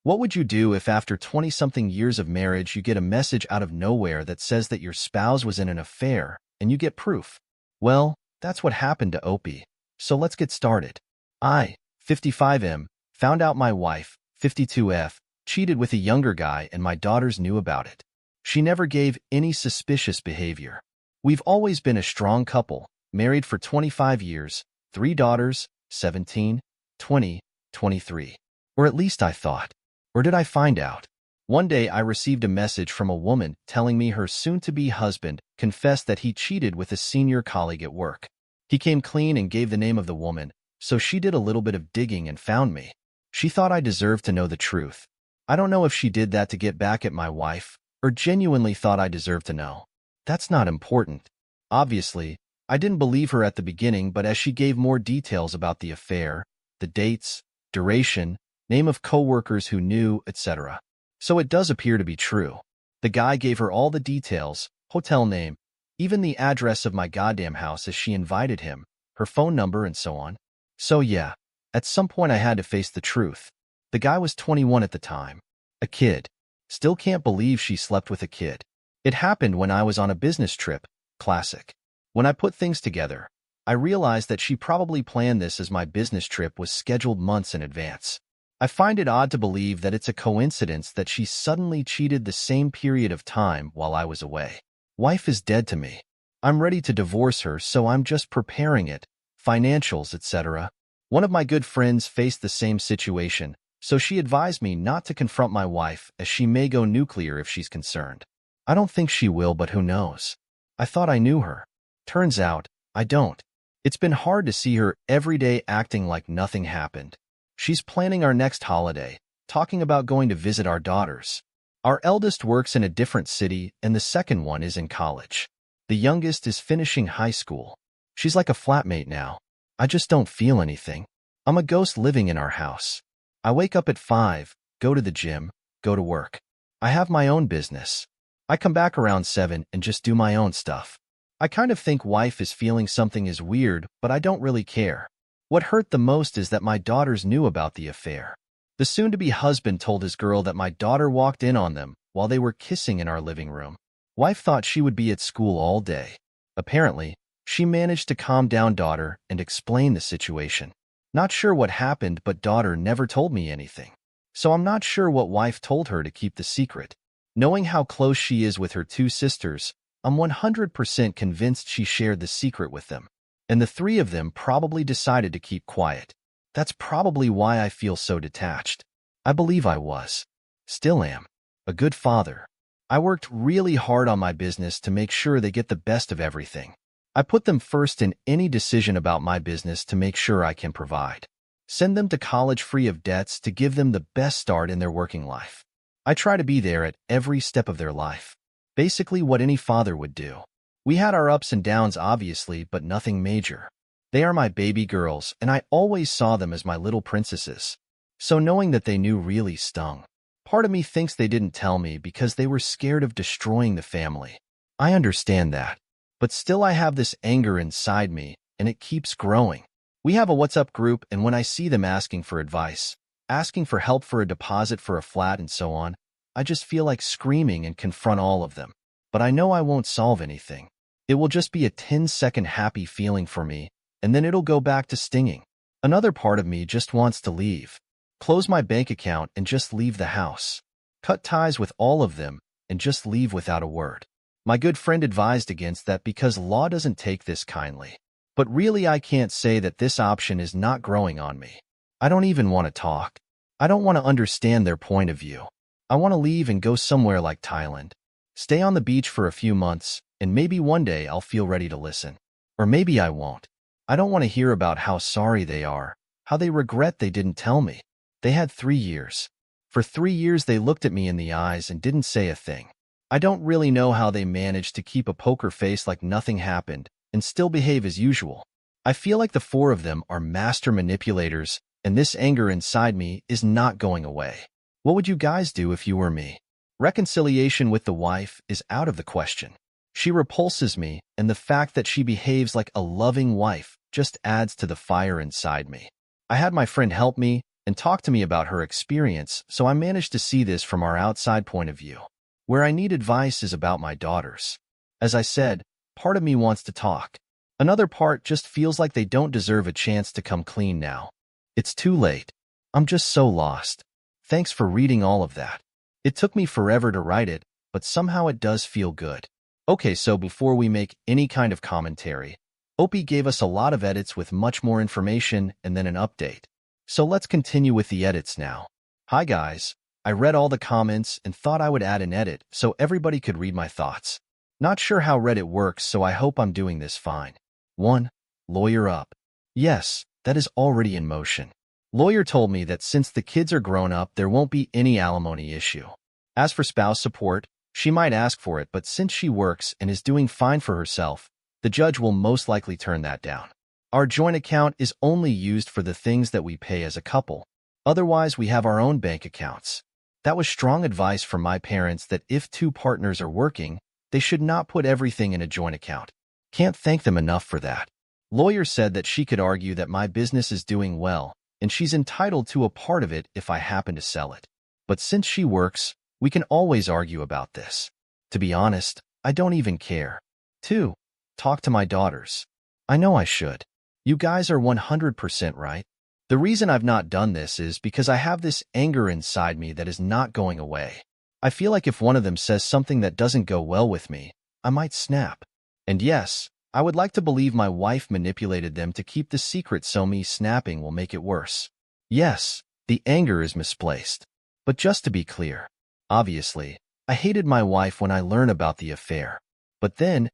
What would you do if after 20-something years of marriage you get a message out of nowhere that says that your spouse was in an affair and you get proof? Well, that's what happened to Opie. So let's get started. I, 55M, found out my wife, 52F, cheated with a younger guy and my daughters knew about it. She never gave any suspicious behavior. We've always been a strong couple, married for 25 years, 3 daughters, 17, 20, 23. Or at least I thought. Or did I find out? One day I received a message from a woman telling me her soon-to-be husband confessed that he cheated with a senior colleague at work. He came clean and gave the name of the woman, so she did a little bit of digging and found me. She thought I deserved to know the truth. I don't know if she did that to get back at my wife, or genuinely thought I deserved to know. That's not important. Obviously, I didn't believe her at the beginning, but as she gave more details about the affair, the dates, duration, name of coworkers who knew, etc. So it does appear to be true. The guy gave her all the details, hotel name, even the address of my goddamn house as she invited him, her phone number and so on. So yeah, at some point I had to face the truth. The guy was 21 at the time. A kid. Still can't believe she slept with a kid. It happened when I was on a business trip. Classic. When I put things together, I realized that she probably planned this as my business trip was scheduled months in advance. I find it odd to believe that it's a coincidence that she suddenly cheated the same period of time while I was away. Wife is dead to me. I'm ready to divorce her, so I'm just preparing it, financials, etc. One of my good friends faced the same situation, so she advised me not to confront my wife as she may go nuclear if she's concerned. I don't think she will, but who knows? I thought I knew her. Turns out, I don't. It's been hard to see her every day acting like nothing happened. She's planning our next holiday, talking about going to visit our daughters. Our eldest works in a different city and the second one is in college. The youngest is finishing high school. She's like a flatmate now. I just don't feel anything. I'm a ghost living in our house. I wake up at 5, go to the gym, go to work. I have my own business. I come back around 7 and just do my own stuff. I kind of think wife is feeling something is weird, but I don't really care. What hurt the most is that my daughters knew about the affair. The soon-to-be husband told his girl that my daughter walked in on them while they were kissing in our living room. Wife thought she would be at school all day. Apparently, she managed to calm down daughter and explain the situation. Not sure what happened, but daughter never told me anything. So I'm not sure what wife told her to keep the secret. Knowing how close she is with her 2 sisters, I'm 100% convinced she shared the secret with them. And the 3 of them probably decided to keep quiet. That's probably why I feel so detached. I believe I was. Still am. A good father. I worked really hard on my business to make sure they get the best of everything. I put them first in any decision about my business to make sure I can provide. Send them to college free of debts to give them the best start in their working life. I try to be there at every step of their life. Basically what any father would do. We had our ups and downs obviously, but nothing major. They are my baby girls, and I always saw them as my little princesses. So knowing that they knew really stung. Part of me thinks they didn't tell me because they were scared of destroying the family. I understand that. But still I have this anger inside me, and it keeps growing. We have a WhatsApp group, and when I see them asking for advice, asking for help for a deposit for a flat and so on, I just feel like screaming and confront all of them. But I know I won't solve anything. It will just be a 10-second happy feeling for me, and then it'll go back to stinging. Another part of me just wants to leave. Close my bank account and just leave the house. Cut ties with all of them and just leave without a word. My good friend advised against that because law doesn't take this kindly. But really I can't say that this option is not growing on me. I don't even want to talk. I don't want to understand their point of view. I want to leave and go somewhere like Thailand. Stay on the beach for a few months, and maybe one day I'll feel ready to listen. Or maybe I won't. I don't want to hear about how sorry they are, how they regret they didn't tell me. They had 3 years. For 3 years they looked at me in the eyes and didn't say a thing. I don't really know how they managed to keep a poker face like nothing happened and still behave as usual. I feel like the 4 of them are master manipulators, and this anger inside me is not going away. What would you guys do if you were me? Reconciliation with the wife is out of the question. She repulses me, and the fact that she behaves like a loving wife just adds to the fire inside me. I had my friend help me, and talk to me about her experience, so I managed to see this from our outside point of view. Where I need advice is about my daughters. As I said, part of me wants to talk. Another part just feels like they don't deserve a chance to come clean now. It's too late. I'm just so lost. Thanks for reading all of that. It took me forever to write it, but somehow it does feel good. Okay, so before we make any kind of commentary, Opie gave us a lot of edits with much more information and then an update. So let's continue with the edits now. Hi guys, I read all the comments and thought I would add an edit so everybody could read my thoughts. Not sure how Reddit works, so I hope I'm doing this fine. 1. Lawyer up. Yes, that is already in motion. Lawyer told me that since the kids are grown up, there won't be any alimony issue. As for spouse support, she might ask for it, but since she works and is doing fine for herself, the judge will most likely turn that down. Our joint account is only used for the things that we pay as a couple. Otherwise, we have our own bank accounts. That was strong advice from my parents that if two partners are working, they should not put everything in a joint account. Can't thank them enough for that. Lawyer said that she could argue that my business is doing well, and she's entitled to a part of it if I happen to sell it. But since she works, we can always argue about this. To be honest, I don't even care. 2. Talk to my daughters. I know I should. You guys are 100% right. The reason I've not done this is because I have this anger inside me that is not going away. I feel like if one of them says something that doesn't go well with me, I might snap. And yes, I would like to believe my wife manipulated them to keep the secret, so me snapping will make it worse. Yes, the anger is misplaced. But just to be clear, obviously, I hated my wife when I learned about the affair. But then,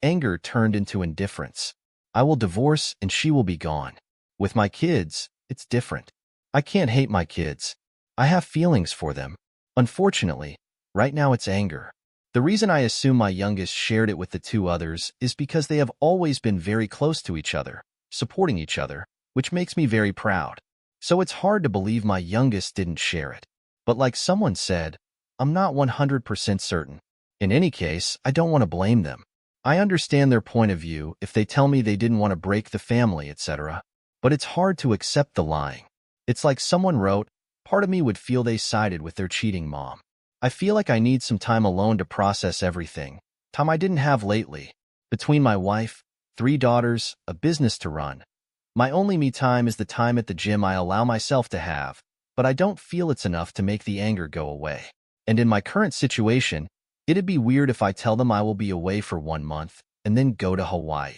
anger turned into indifference. I will divorce and she will be gone. With my kids, it's different. I can't hate my kids. I have feelings for them. Unfortunately, right now it's anger. The reason I assume my youngest shared it with the two others is because they have always been very close to each other, supporting each other, which makes me very proud. So it's hard to believe my youngest didn't share it. But like someone said, I'm not 100% certain. In any case, I don't want to blame them. I understand their point of view if they tell me they didn't want to break the family, etc. But it's hard to accept the lying. It's like someone wrote, part of me would feel they sided with their cheating mom. I feel like I need some time alone to process everything, time I didn't have lately. Between my wife, 3 daughters, a business to run, my only me time is the time at the gym I allow myself to have, but I don't feel it's enough to make the anger go away. And in my current situation, it'd be weird if I tell them I will be away for 1 month and then go to Hawaii.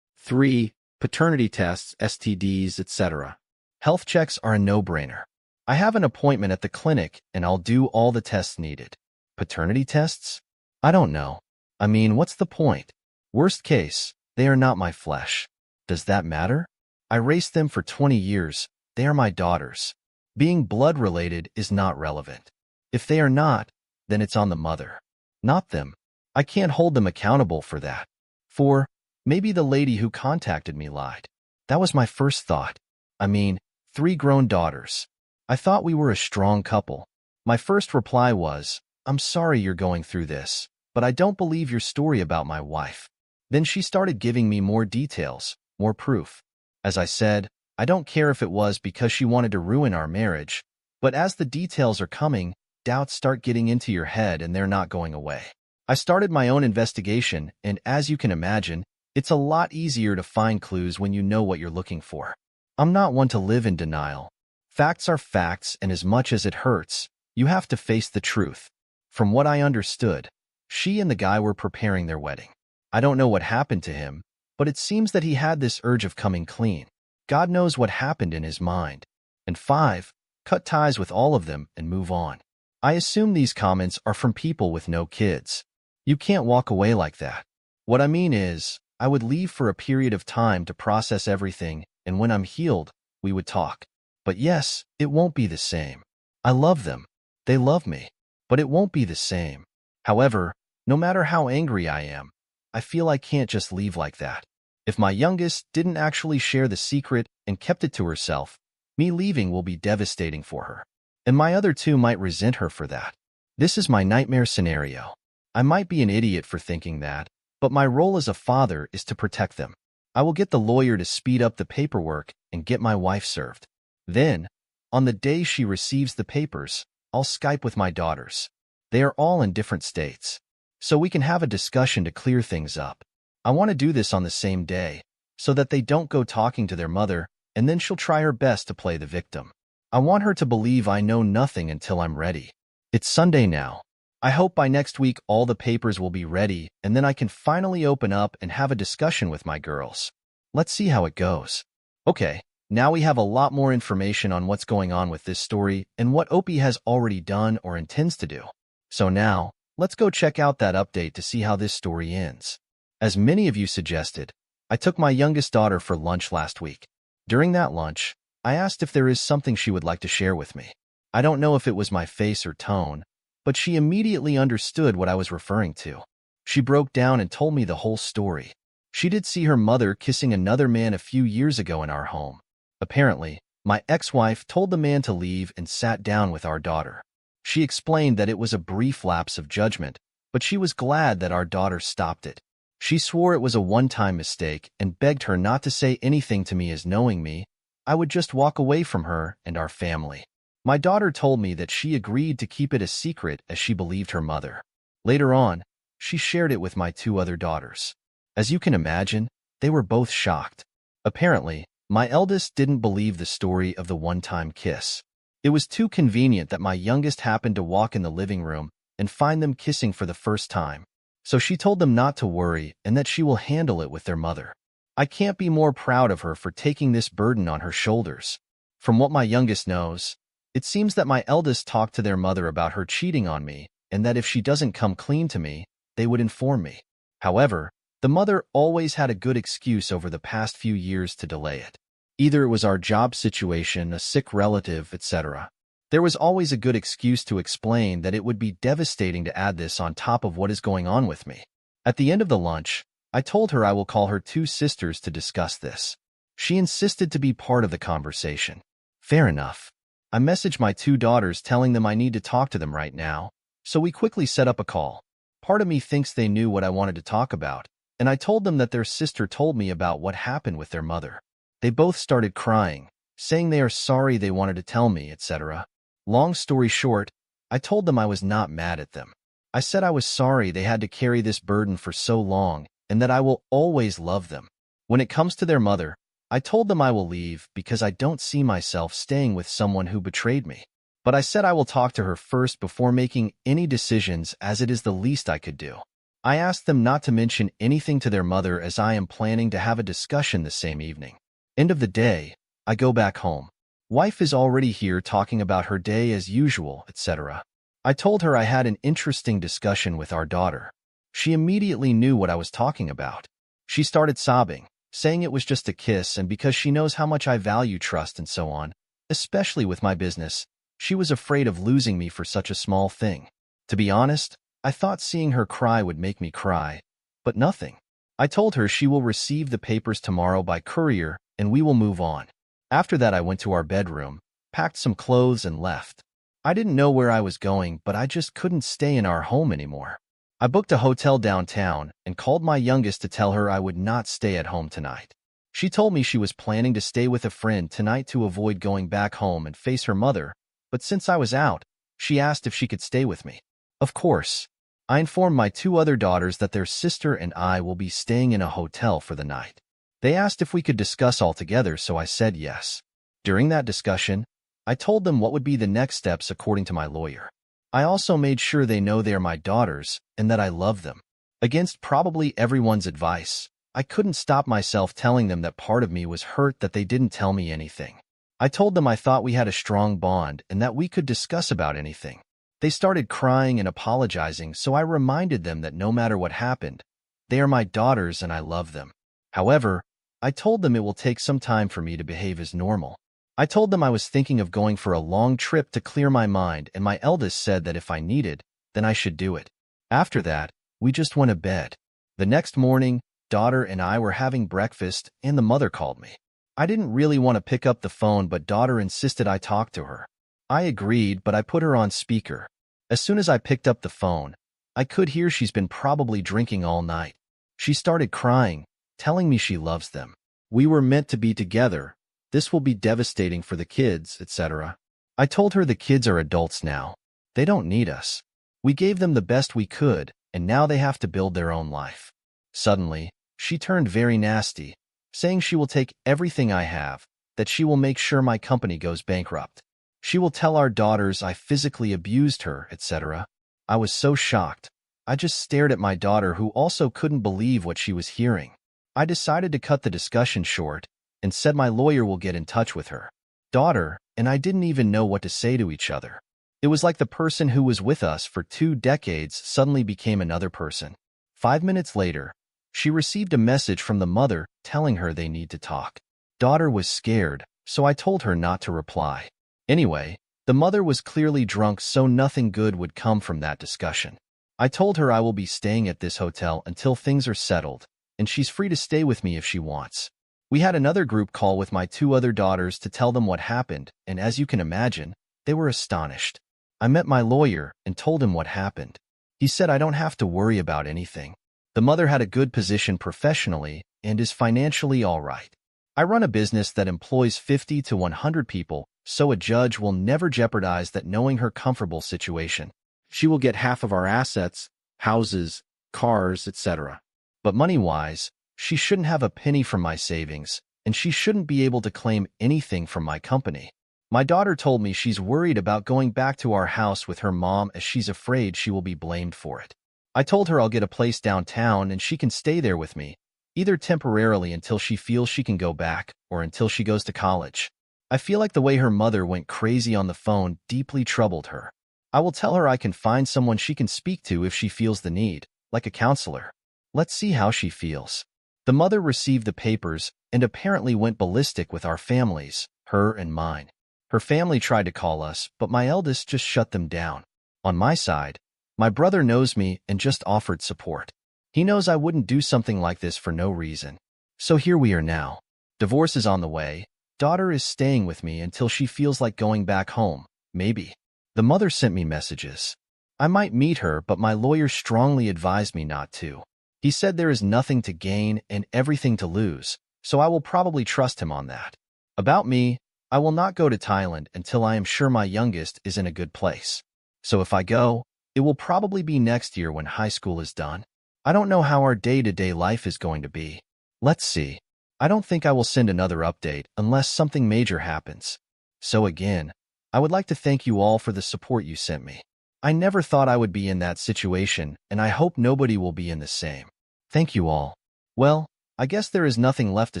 3. Paternity tests, STDs, etc. Health checks are a no-brainer. I have an appointment at the clinic and I'll do all the tests needed. Paternity tests? I don't know. I mean, what's the point? Worst case, they are not my flesh. Does that matter? I raised them for 20 years. They are my daughters. Being blood-related is not relevant. If they are not, then it's on the mother, not them. I can't hold them accountable for that. 4. Maybe the lady who contacted me lied. That was my first thought. I mean, 3 grown daughters. I thought we were a strong couple. My first reply was, I'm sorry you're going through this, but I don't believe your story about my wife. Then she started giving me more details, more proof. As I said, I don't care if it was because she wanted to ruin our marriage, but as the details are coming, doubts start getting into your head and they're not going away. I started my own investigation, and as you can imagine, it's a lot easier to find clues when you know what you're looking for. I'm not one to live in denial. Facts are facts, and as much as it hurts, you have to face the truth. From what I understood, she and the guy were preparing their wedding. I don't know what happened to him, but it seems that he had this urge of coming clean. God knows what happened in his mind. And 5, cut ties with all of them and move on. I assume these comments are from people with no kids. You can't walk away like that. What I mean is, I would leave for a period of time to process everything, and when I'm healed, we would talk. But yes, it won't be the same. I love them. They love me. But it won't be the same. However, no matter how angry I am, I feel I can't just leave like that. If my youngest didn't actually share the secret and kept it to herself, me leaving will be devastating for her. And my other 2 might resent her for that. This is my nightmare scenario. I might be an idiot for thinking that, but my role as a father is to protect them. I will get the lawyer to speed up the paperwork and get my wife served. Then, On the day she receives the papers, I'll Skype with my daughters. They are all in different states, so we can have a discussion to clear things up. I want to do this on the same day, so that they don't go talking to their mother, and then she'll try her best to play the victim. I want her to believe I know nothing until I'm ready. It's Sunday now. I hope by next week all the papers will be ready, and then I can finally open up and have a discussion with my girls. Let's see how it goes. Okay, now we have a lot more information on what's going on with this story and what Opie has already done or intends to do. So now, let's go check out that update to see how this story ends. As many of you suggested, I took my youngest daughter for lunch last week. During that lunch, I asked if there is something she would like to share with me. I don't know if it was my face or tone, but she immediately understood what I was referring to. She broke down and told me the whole story. She did see her mother kissing another man a few years ago in our home. Apparently, my ex-wife told the man to leave and sat down with our daughter. She explained that it was a brief lapse of judgment, but she was glad that our daughter stopped it. She swore it was a one-time mistake and begged her not to say anything to me, as knowing me, I would just walk away from her and our family. My daughter told me that she agreed to keep it a secret as she believed her mother. Later on, she shared it with my two other daughters. As you can imagine, they were both shocked. Apparently, my eldest didn't believe the story of the one-time kiss. It was too convenient that my youngest happened to walk in the living room and find them kissing for the first time. So she told them not to worry and that she will handle it with their mother. I can't be more proud of her for taking this burden on her shoulders. From what my youngest knows, it seems that my eldest talked to their mother about her cheating on me and that if she doesn't come clean to me, they would inform me. However, the mother always had a good excuse over the past few years to delay it. Either it was our job situation, a sick relative, etc. There was always a good excuse to explain that it would be devastating to add this on top of what is going on with me. At the end of the lunch, I told her I will call her two sisters to discuss this. She insisted to be part of the conversation. Fair enough. I messaged my two daughters telling them I need to talk to them right now, so we quickly set up a call. Part of me thinks they knew what I wanted to talk about, and I told them that their sister told me about what happened with their mother. They both started crying, saying they are sorry they wanted to tell me, etc. Long story short, I told them I was not mad at them. I said I was sorry they had to carry this burden for so long and that I will always love them. When it comes to their mother, I told them I will leave because I don't see myself staying with someone who betrayed me. But I said I will talk to her first before making any decisions, as it is the least I could do. I asked them not to mention anything to their mother as I am planning to have a discussion the same evening. End of the day, I go back home. Wife is already here talking about her day as usual, etc. I told her I had an interesting discussion with our daughter. She immediately knew what I was talking about. She started sobbing, saying it was just a kiss, and because she knows how much I value trust and so on, especially with my business, she was afraid of losing me for such a small thing. To be honest, I thought seeing her cry would make me cry, but nothing. I told her she will receive the papers tomorrow by courier and we will move on. After that, I went to our bedroom, packed some clothes and left. I didn't know where I was going, but I just couldn't stay in our home anymore. I booked a hotel downtown and called my youngest to tell her I would not stay at home tonight. She told me she was planning to stay with a friend tonight to avoid going back home and face her mother, but since I was out, she asked if she could stay with me. Of course. I informed my two other daughters that their sister and I will be staying in a hotel for the night. They asked if we could discuss all together, so I said yes. During that discussion, I told them what would be the next steps according to my lawyer. I also made sure they know they are my daughters and that I love them. Against probably everyone's advice, I couldn't stop myself telling them that part of me was hurt that they didn't tell me anything. I told them I thought we had a strong bond and that we could discuss about anything. They started crying and apologizing, so I reminded them that no matter what happened, they are my daughters and I love them. However, I told them it will take some time for me to behave as normal. I told them I was thinking of going for a long trip to clear my mind, and my eldest said that if I needed, then I should do it. After that, we just went to bed. The next morning, daughter and I were having breakfast, and the mother called me. I didn't really want to pick up the phone, but daughter insisted I talk to her. I agreed, but I put her on speaker. As soon as I picked up the phone, I could hear she's been probably drinking all night. She started crying, telling me she loves them. We were meant to be together, This will be devastating for the kids, etc. I told her the kids are adults now. They don't need us. We gave them the best we could, and now they have to build their own life. Suddenly, she turned very nasty, saying she will take everything I have, that she will make sure my company goes bankrupt. She will tell our daughters I physically abused her, etc. I was so shocked. I just stared at my daughter, who also couldn't believe what she was hearing. I decided to cut the discussion short and said my lawyer will get in touch with her daughter, and I didn't even know what to say to each other. It was like the person who was with us for 2 decades suddenly became another person. 5 minutes later, she received a message from the mother telling her they need to talk. Daughter was scared, so I told her not to reply. Anyway, the mother was clearly drunk, so nothing good would come from that discussion. I told her I will be staying at this hotel until things are settled, and she's free to stay with me if she wants. We had another group call with my 2 other daughters to tell them what happened, and as you can imagine, they were astonished. I met my lawyer and told him what happened. He said I don't have to worry about anything. The mother had a good position professionally and is financially all right. I run a business that employs 50 to 100 people, so a judge will never jeopardize that, knowing her comfortable situation. She will get half of our assets, houses, cars, etc. But money-wise, she shouldn't have a penny from my savings, and she shouldn't be able to claim anything from my company. My daughter told me she's worried about going back to our house with her mom as she's afraid she will be blamed for it. I told her I'll get a place downtown and she can stay there with me, either temporarily until she feels she can go back or until she goes to college. I feel like the way her mother went crazy on the phone deeply troubled her. I will tell her I can find someone she can speak to if she feels the need, like a counselor. Let's see how she feels. The mother received the papers and apparently went ballistic with our families, her and mine. Her family tried to call us, but my eldest just shut them down. On my side, my brother knows me and just offered support. He knows I wouldn't do something like this for no reason. So here we are now. Divorce is on the way. Daughter is staying with me until she feels like going back home, maybe. The mother sent me messages. I might meet her, but my lawyer strongly advised me not to. He said there is nothing to gain and everything to lose, so I will probably trust him on that. About me, I will not go to Thailand until I am sure my youngest is in a good place. So if I go, it will probably be next year when high school is done. I don't know how our day-to-day life is going to be. Let's see. I don't think I will send another update unless something major happens. So again, I would like to thank you all for the support you sent me. I never thought I would be in that situation, and I hope nobody will be in the same. Thank you all. Well, I guess there is nothing left to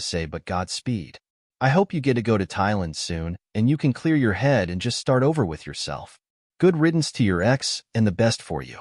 say but Godspeed. I hope you get to go to Thailand soon, and you can clear your head and just start over with yourself. Good riddance to your ex, and the best for you.